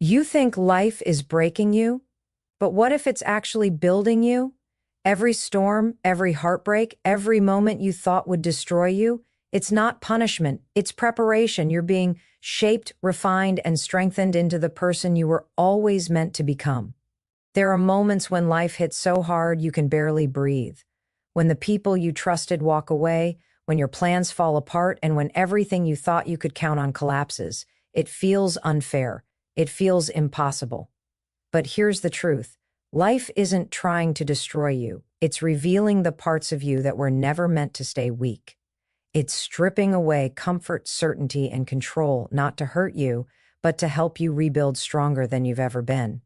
You think life is breaking you, but what if it's actually building you? Every storm, every heartbreak, every moment you thought would destroy you, it's not punishment, it's preparation. You're being shaped, refined, and strengthened into the person you were always meant to become. There are moments when life hits so hard you can barely breathe, when the people you trusted walk away, when your plans fall apart, and when everything you thought you could count on collapses. It feels unfair. It feels impossible. But here's the truth. Life isn't trying to destroy you. It's revealing the parts of you that were never meant to stay weak. It's stripping away comfort, certainty, and control, not to hurt you, but to help you rebuild stronger than you've ever been.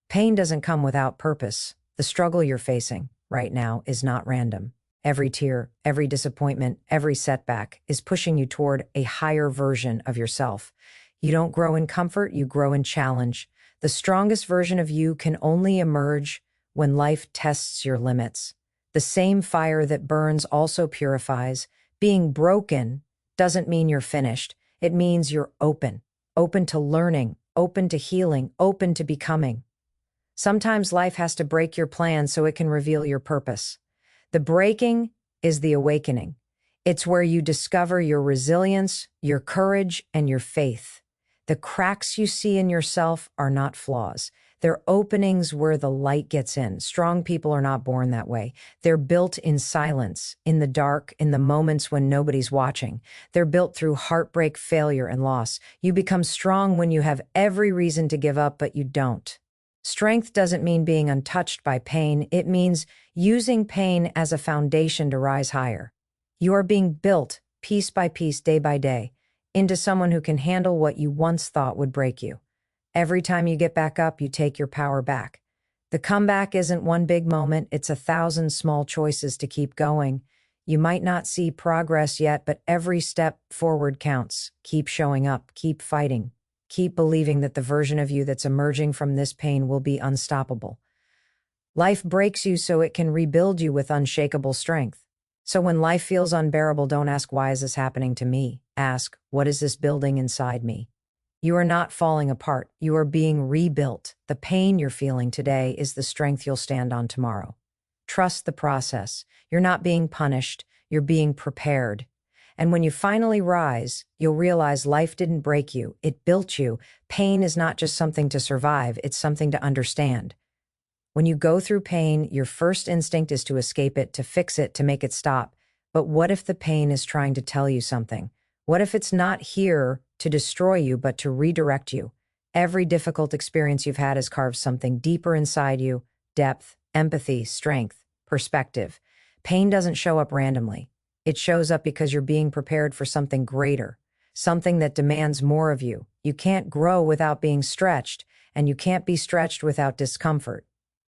Pain doesn't come without purpose. The struggle you're facing right now is not random. Every tear, every disappointment, every setback is pushing you toward a higher version of yourself. You don't grow in comfort, you grow in challenge. The strongest version of you can only emerge when life tests your limits. The same fire that burns also purifies. Being broken doesn't mean you're finished. It means you're open. Open to learning, open to healing, open to becoming. Sometimes life has to break your plans so it can reveal your purpose. The breaking is the awakening. It's where you discover your resilience, your courage, and your faith. The cracks you see in yourself are not flaws. They're openings where the light gets in. Strong people are not born that way. They're built in silence, in the dark, in the moments when nobody's watching. They're built through heartbreak, failure, and loss. You become strong when you have every reason to give up, but you don't. Strength doesn't mean being untouched by pain. It means using pain as a foundation to rise higher. You are being built, piece by piece, day by day, into someone who can handle what you once thought would break you. Every time you get back up, you take your power back. The comeback isn't one big moment, it's 1,000 small choices to keep going. You might not see progress yet, but every step forward counts. Keep showing up, keep fighting. Keep believing that the version of you that's emerging from this pain will be unstoppable. Life breaks you so it can rebuild you with unshakable strength. So when life feels unbearable, don't ask, why is this happening to me? Ask, what is this building inside me? You are not falling apart. You are being rebuilt. The pain you're feeling today is the strength you'll stand on tomorrow. Trust the process. You're not being punished. You're being prepared. And when you finally rise, you'll realize life didn't break you. It built you. Pain is not just something to survive. It's something to understand. When you go through pain, your first instinct is to escape it, to fix it, to make it stop. But what if the pain is trying to tell you something? What if it's not here to destroy you, but to redirect you? Every difficult experience you've had has carved something deeper inside you: depth, empathy, strength, perspective. Pain doesn't show up randomly. It shows up because you're being prepared for something greater, something that demands more of you. You can't grow without being stretched, and you can't be stretched without discomfort.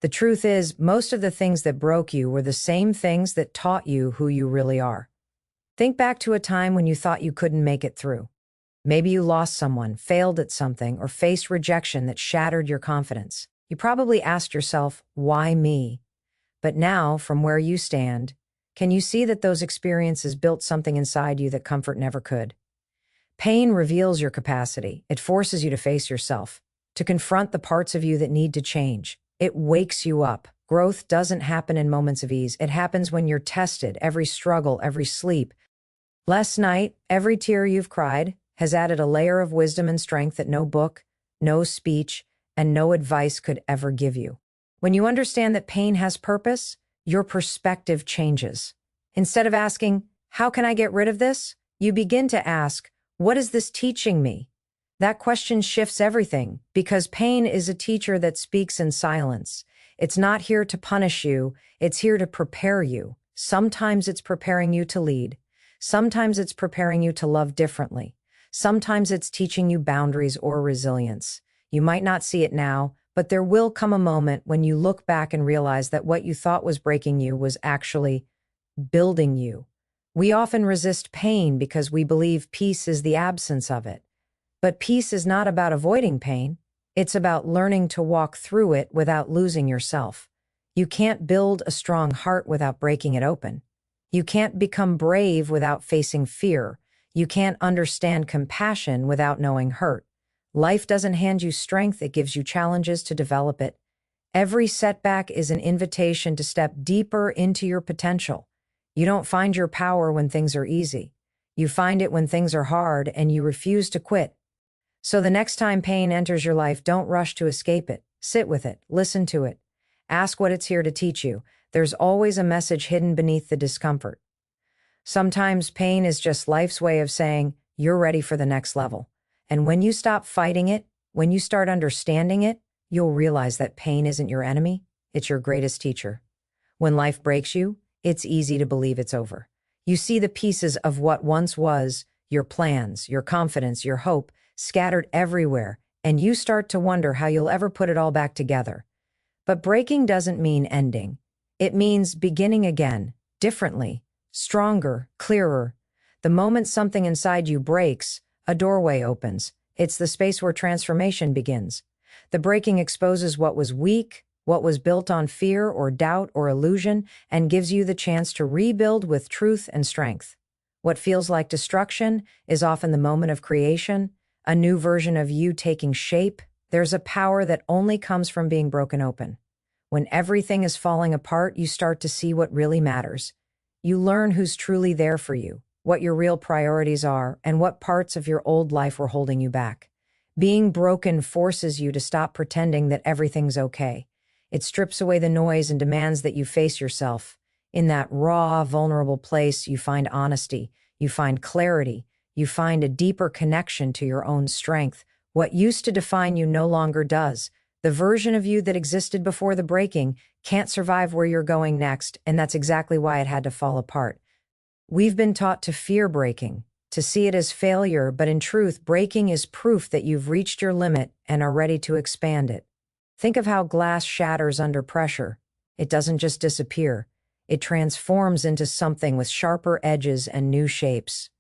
The truth is, most of the things that broke you were the same things that taught you who you really are. Think back to a time when you thought you couldn't make it through. Maybe you lost someone, failed at something, or faced rejection that shattered your confidence. You probably asked yourself, why me? But now, from where you stand, can you see that those experiences built something inside you that comfort never could? Pain reveals your capacity. It forces you to face yourself, to confront the parts of you that need to change. It wakes you up. Growth doesn't happen in moments of ease. It happens when you're tested. Every struggle, every sleep. Last night, every tear you've cried has added a layer of wisdom and strength that no book, no speech, and no advice could ever give you. When you understand that pain has purpose, your perspective changes. Instead of asking, how can I get rid of this? You begin to ask, what is this teaching me? That question shifts everything, because pain is a teacher that speaks in silence. It's not here to punish you, it's here to prepare you. Sometimes it's preparing you to lead. Sometimes it's preparing you to love differently. Sometimes it's teaching you boundaries or resilience. You might not see it now, but there will come a moment when you look back and realize that what you thought was breaking you was actually building you. We often resist pain because we believe peace is the absence of it. But peace is not about avoiding pain. It's about learning to walk through it without losing yourself. You can't build a strong heart without breaking it open. You can't become brave without facing fear. You can't understand compassion without knowing hurt. Life doesn't hand you strength, it gives you challenges to develop it. Every setback is an invitation to step deeper into your potential. You don't find your power when things are easy. You find it when things are hard and you refuse to quit. So the next time pain enters your life, don't rush to escape it. Sit with it, listen to it. Ask what it's here to teach you. There's always a message hidden beneath the discomfort. Sometimes pain is just life's way of saying, you're ready for the next level. And when you stop fighting it, when you start understanding it, you'll realize that pain isn't your enemy, it's your greatest teacher. When life breaks you, it's easy to believe it's over. You see the pieces of what once was, your plans, your confidence, your hope, scattered everywhere, and you start to wonder how you'll ever put it all back together. But breaking doesn't mean ending. It means beginning again, differently, stronger, clearer. The moment something inside you breaks, a doorway opens. It's the space where transformation begins. The breaking exposes what was weak, what was built on fear or doubt or illusion, and gives you the chance to rebuild with truth and strength. What feels like destruction is often the moment of creation, a new version of you taking shape. There's a power that only comes from being broken open. When everything is falling apart, you start to see what really matters. You learn who's truly there for you, what your real priorities are, and what parts of your old life were holding you back. Being broken forces you to stop pretending that everything's okay. It strips away the noise and demands that you face yourself. In that raw, vulnerable place, you find honesty, you find clarity, you find a deeper connection to your own strength. What used to define you no longer does. The version of you that existed before the breaking can't survive where you're going next, and that's exactly why it had to fall apart. We've been taught to fear breaking, to see it as failure, but in truth, breaking is proof that you've reached your limit and are ready to expand it. Think of how glass shatters under pressure. It doesn't just disappear. It transforms into something with sharper edges and new shapes.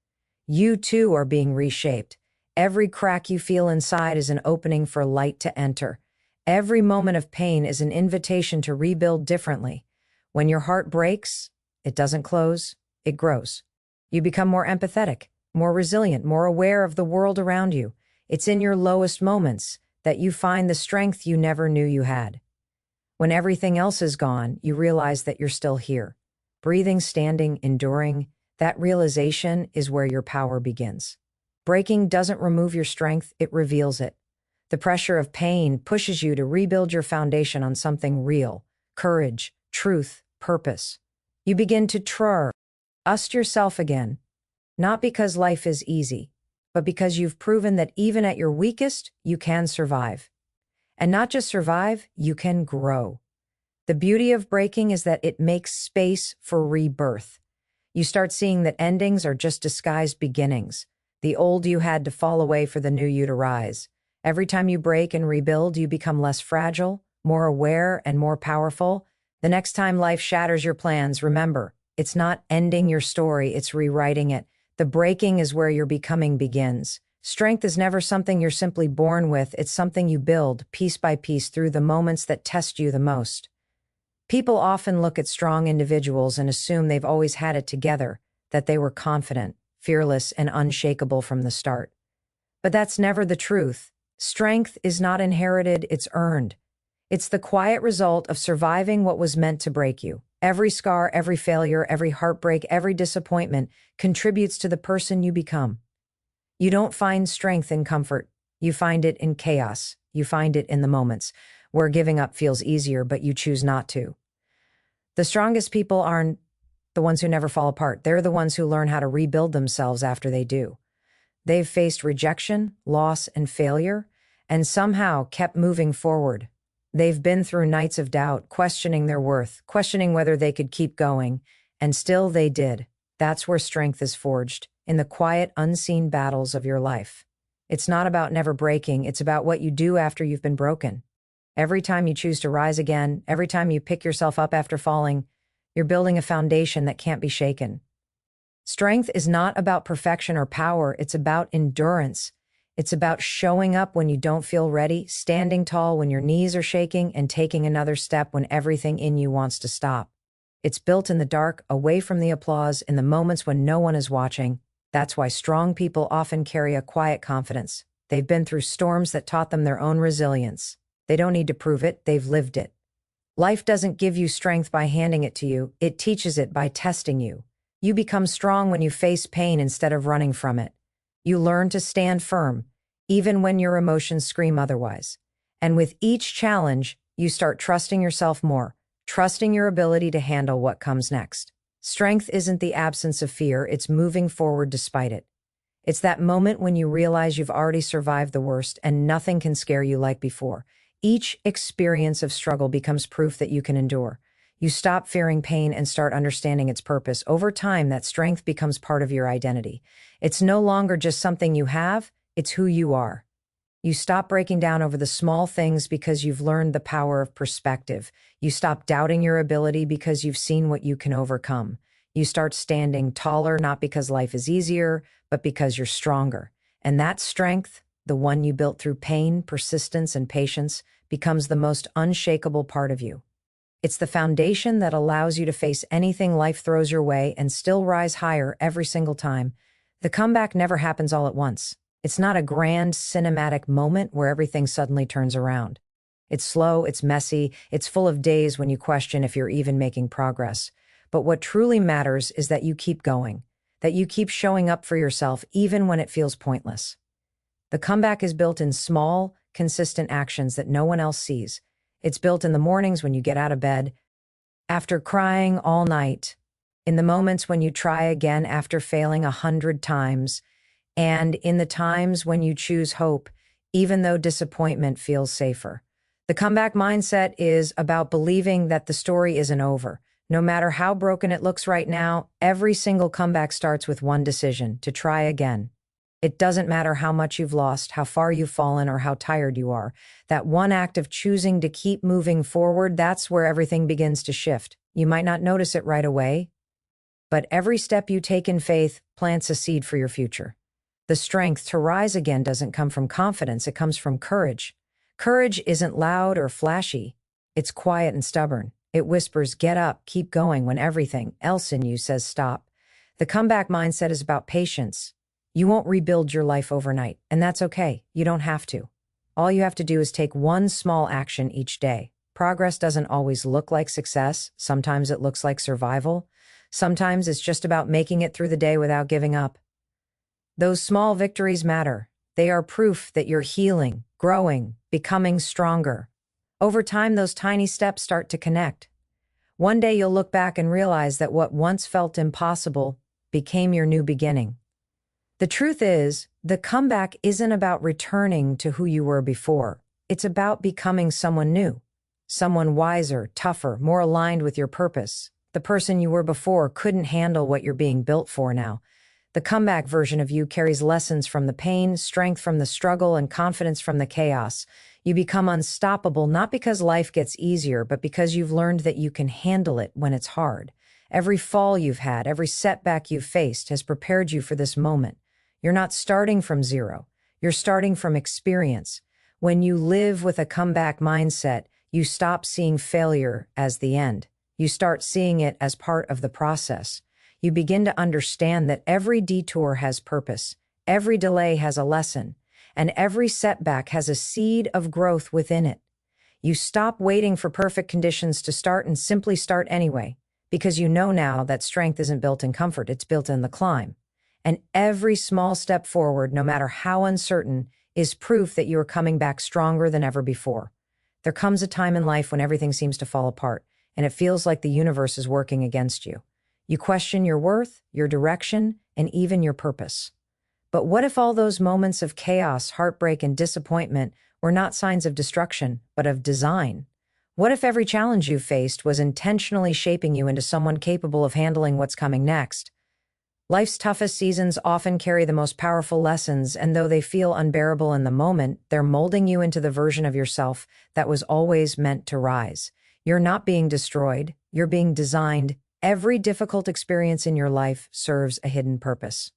You too are being reshaped. Every crack you feel inside is an opening for light to enter. Every moment of pain is an invitation to rebuild differently. When your heart breaks, it doesn't close, it grows. You become more empathetic, more resilient, more aware of the world around you. It's in your lowest moments that you find the strength you never knew you had. When everything else is gone, you realize that you're still here. Breathing, standing, enduring, that realization is where your power begins. Breaking doesn't remove your strength, it reveals it. The pressure of pain pushes you to rebuild your foundation on something real, courage, truth, purpose. You begin to trust yourself again, not because life is easy, but because you've proven that even at your weakest, you can survive. And not just survive, you can grow. The beauty of breaking is that it makes space for rebirth. You start seeing that endings are just disguised beginnings. The old you had to fall away for the new you to rise. Every time you break and rebuild, you become less fragile, more aware, and more powerful. The next time life shatters your plans, remember, it's not ending your story, it's rewriting it. The breaking is where your becoming begins. Strength is never something you're simply born with, it's something you build, piece by piece, through the moments that test you the most. People often look at strong individuals and assume they've always had it together, that they were confident, fearless, and unshakable from the start. But that's never the truth. Strength is not inherited, it's earned. It's the quiet result of surviving what was meant to break you. Every scar, every failure, every heartbreak, every disappointment contributes to the person you become. You don't find strength in comfort. You find it in chaos. You find it in the moments where giving up feels easier, but you choose not to. The strongest people aren't the ones who never fall apart. They're the ones who learn how to rebuild themselves after they do. They've faced rejection, loss, and failure, and somehow kept moving forward. They've been through nights of doubt, questioning their worth, questioning whether they could keep going, and still they did. That's where strength is forged, in the quiet, unseen battles of your life. It's not about never breaking, it's about what you do after you've been broken. Every time you choose to rise again, every time you pick yourself up after falling, you're building a foundation that can't be shaken. Strength is not about perfection or power, it's about endurance. It's about showing up when you don't feel ready, standing tall when your knees are shaking, and taking another step when everything in you wants to stop. It's built in the dark, away from the applause, in the moments when no one is watching. That's why strong people often carry a quiet confidence. They've been through storms that taught them their own resilience. They don't need to prove it, they've lived it. Life doesn't give you strength by handing it to you, it teaches it by testing you. You become strong when you face pain instead of running from it. You learn to stand firm, even when your emotions scream otherwise. And with each challenge, you start trusting yourself more, trusting your ability to handle what comes next. Strength isn't the absence of fear, it's moving forward despite it. It's that moment when you realize you've already survived the worst and nothing can scare you like before. Each experience of struggle becomes proof that you can endure. You stop fearing pain and start understanding its purpose. Over time, that strength becomes part of your identity. It's no longer just something you have, it's who you are. You stop breaking down over the small things because you've learned the power of perspective. You stop doubting your ability because you've seen what you can overcome. You start standing taller not because life is easier, but because you're stronger. And that strength, the one you built through pain, persistence, and patience, becomes the most unshakable part of you. It's the foundation that allows you to face anything life throws your way and still rise higher every single time. The comeback never happens all at once. It's not a grand cinematic moment where everything suddenly turns around. It's slow, it's messy, it's full of days when you question if you're even making progress. But what truly matters is that you keep going, that you keep showing up for yourself even when it feels pointless. The comeback is built in small, consistent actions that no one else sees. It's built in the mornings when you get out of bed, after crying all night, in the moments when you try again after failing 100 times, and in the times when you choose hope, even though disappointment feels safer. The comeback mindset is about believing that the story isn't over. No matter how broken it looks right now, every single comeback starts with one decision: to try again. It doesn't matter how much you've lost, how far you've fallen, or how tired you are. That one act of choosing to keep moving forward, that's where everything begins to shift. You might not notice it right away, but every step you take in faith plants a seed for your future. The strength to rise again doesn't come from confidence, it comes from courage. Courage isn't loud or flashy. It's quiet and stubborn. It whispers, "Get up, keep going," when everything else in you says stop. The comeback mindset is about patience. You won't rebuild your life overnight, and that's okay. You don't have to. All you have to do is take one small action each day. Progress doesn't always look like success. Sometimes it looks like survival. Sometimes it's just about making it through the day without giving up. Those small victories matter. They are proof that you're healing, growing, becoming stronger. Over time, those tiny steps start to connect. One day you'll look back and realize that what once felt impossible became your new beginning. The truth is, the comeback isn't about returning to who you were before. It's about becoming someone new, someone wiser, tougher, more aligned with your purpose. The person you were before couldn't handle what you're being built for now. The comeback version of you carries lessons from the pain, strength from the struggle, and confidence from the chaos. You become unstoppable not because life gets easier, but because you've learned that you can handle it when it's hard. Every fall you've had, every setback you've faced has prepared you for this moment. You're not starting from zero. You're starting from experience. When you live with a comeback mindset, you stop seeing failure as the end. You start seeing it as part of the process. You begin to understand that every detour has purpose, every delay has a lesson, and every setback has a seed of growth within it. You stop waiting for perfect conditions to start and simply start anyway, because you know now that strength isn't built in comfort, it's built in the climb. And every small step forward, no matter how uncertain, is proof that you are coming back stronger than ever before. There comes a time in life when everything seems to fall apart, and it feels like the universe is working against you. You question your worth, your direction, and even your purpose. But what if all those moments of chaos, heartbreak, and disappointment were not signs of destruction, but of design? What if every challenge you faced was intentionally shaping you into someone capable of handling what's coming next? Life's toughest seasons often carry the most powerful lessons, and though they feel unbearable in the moment, they're molding you into the version of yourself that was always meant to rise. You're not being destroyed, you're being designed. Every difficult experience in your life serves a hidden purpose.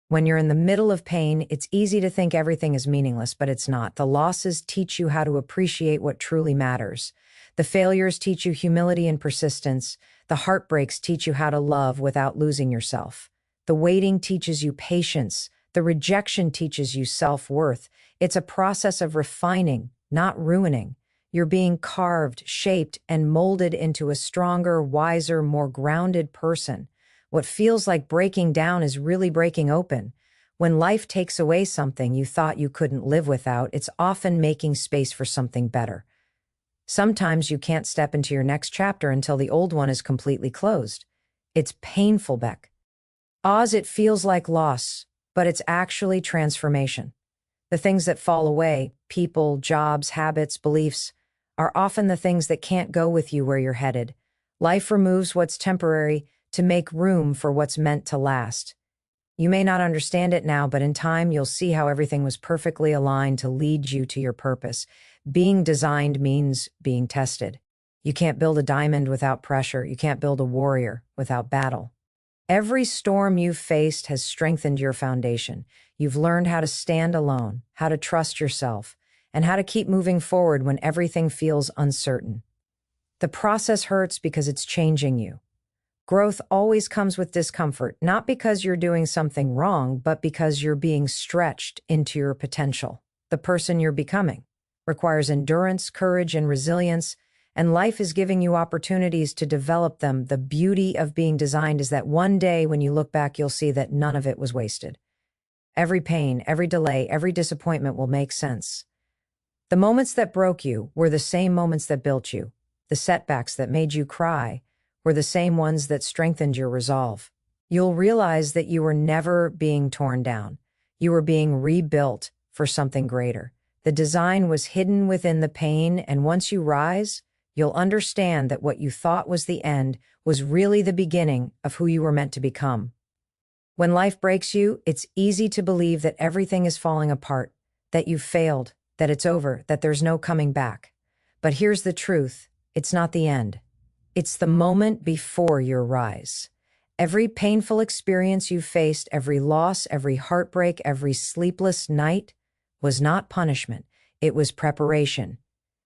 When you're in the middle of pain, it's easy to think everything is meaningless, but it's not. The losses teach you how to appreciate what truly matters. The failures teach you humility and persistence. The heartbreaks teach you how to love without losing yourself. The waiting teaches you patience. The rejection teaches you self-worth. It's a process of refining, not ruining. You're being carved, shaped, and molded into a stronger, wiser, more grounded person. What feels like breaking down is really breaking open. When life takes away something you thought you couldn't live without, it's often making space for something better. Sometimes you can't step into your next chapter until the old one is completely closed. It's painful, Beck. Oz, it feels like loss, but it's actually transformation. The things that fall away, people, jobs, habits, beliefs, are often the things that can't go with you where you're headed. Life removes what's temporary to make room for what's meant to last. You may not understand it now, but in time you'll see how everything was perfectly aligned to lead you to your purpose. Being designed means being tested. You can't build a diamond without pressure. You can't build a warrior without battle. Every storm you've faced has strengthened your foundation. You've learned how to stand alone, how to trust yourself, and how to keep moving forward when everything feels uncertain. The process hurts because it's changing you. Growth always comes with discomfort, not because you're doing something wrong, but because you're being stretched into your potential. The person you're becoming requires endurance, courage, and resilience, and life is giving you opportunities to develop them. The beauty of being designed is that one day when you look back, you'll see that none of it was wasted. Every pain, every delay, every disappointment will make sense. The moments that broke you were the same moments that built you. The setbacks that made you cry were the same ones that strengthened your resolve. You'll realize that you were never being torn down. You were being rebuilt for something greater. The design was hidden within the pain, and once you rise, you'll understand that what you thought was the end was really the beginning of who you were meant to become. When life breaks you, it's easy to believe that everything is falling apart, that you've failed, that it's over, that there's no coming back. But here's the truth. It's not the end. It's the moment before your rise. Every painful experience you faced, every loss, every heartbreak, every sleepless night was not punishment. It was preparation.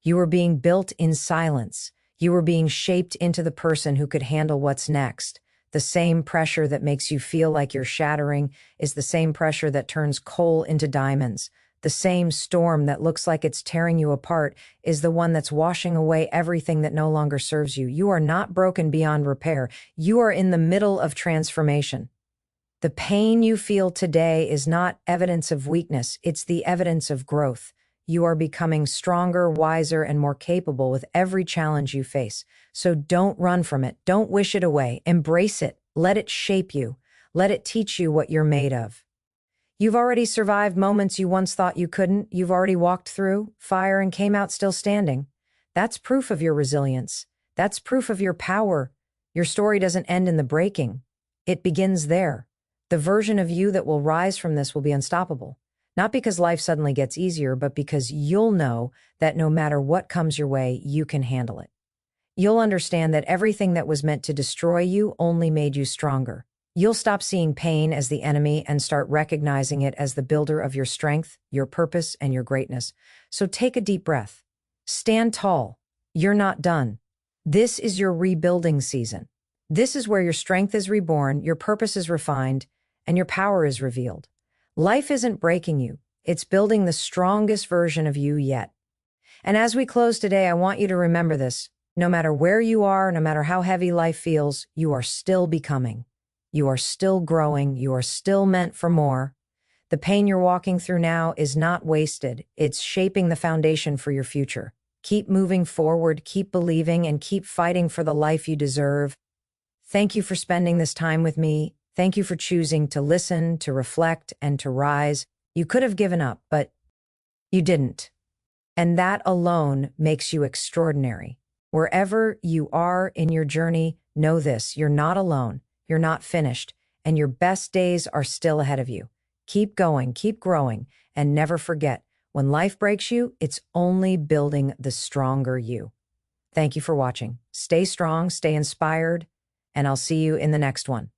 You were being built in silence. You were being shaped into the person who could handle what's next. The same pressure that makes you feel like you're shattering is the same pressure that turns coal into diamonds. The same storm that looks like it's tearing you apart is the one that's washing away everything that no longer serves you. You are not broken beyond repair. You are in the middle of transformation. The pain you feel today is not evidence of weakness. It's the evidence of growth. You are becoming stronger, wiser, and more capable with every challenge you face. So don't run from it. Don't wish it away. Embrace it. Let it shape you. Let it teach you what you're made of. You've already survived moments you once thought you couldn't. You've already walked through fire and came out still standing. That's proof of your resilience. That's proof of your power. Your story doesn't end in the breaking. It begins there. The version of you that will rise from this will be unstoppable. Not because life suddenly gets easier, but because you'll know that no matter what comes your way, you can handle it. You'll understand that everything that was meant to destroy you only made you stronger. You'll stop seeing pain as the enemy and start recognizing it as the builder of your strength, your purpose, and your greatness. So take a deep breath. Stand tall. You're not done. This is your rebuilding season. This is where your strength is reborn, your purpose is refined, and your power is revealed. Life isn't breaking you. It's building the strongest version of you yet. And as we close today, I want you to remember this. No matter where you are, no matter how heavy life feels, you are still becoming. You are still growing. You are still meant for more. The pain you're walking through now is not wasted. It's shaping the foundation for your future. Keep moving forward, keep believing, and keep fighting for the life you deserve. Thank you for spending this time with me. Thank you for choosing to listen, to reflect, and to rise. You could have given up, but you didn't. And that alone makes you extraordinary. Wherever you are in your journey, know this: you're not alone, you're not finished, and your best days are still ahead of you. Keep going, keep growing, and never forget, when life breaks you, it's only building the stronger you. Thank you for watching. Stay strong, stay inspired, and I'll see you in the next one.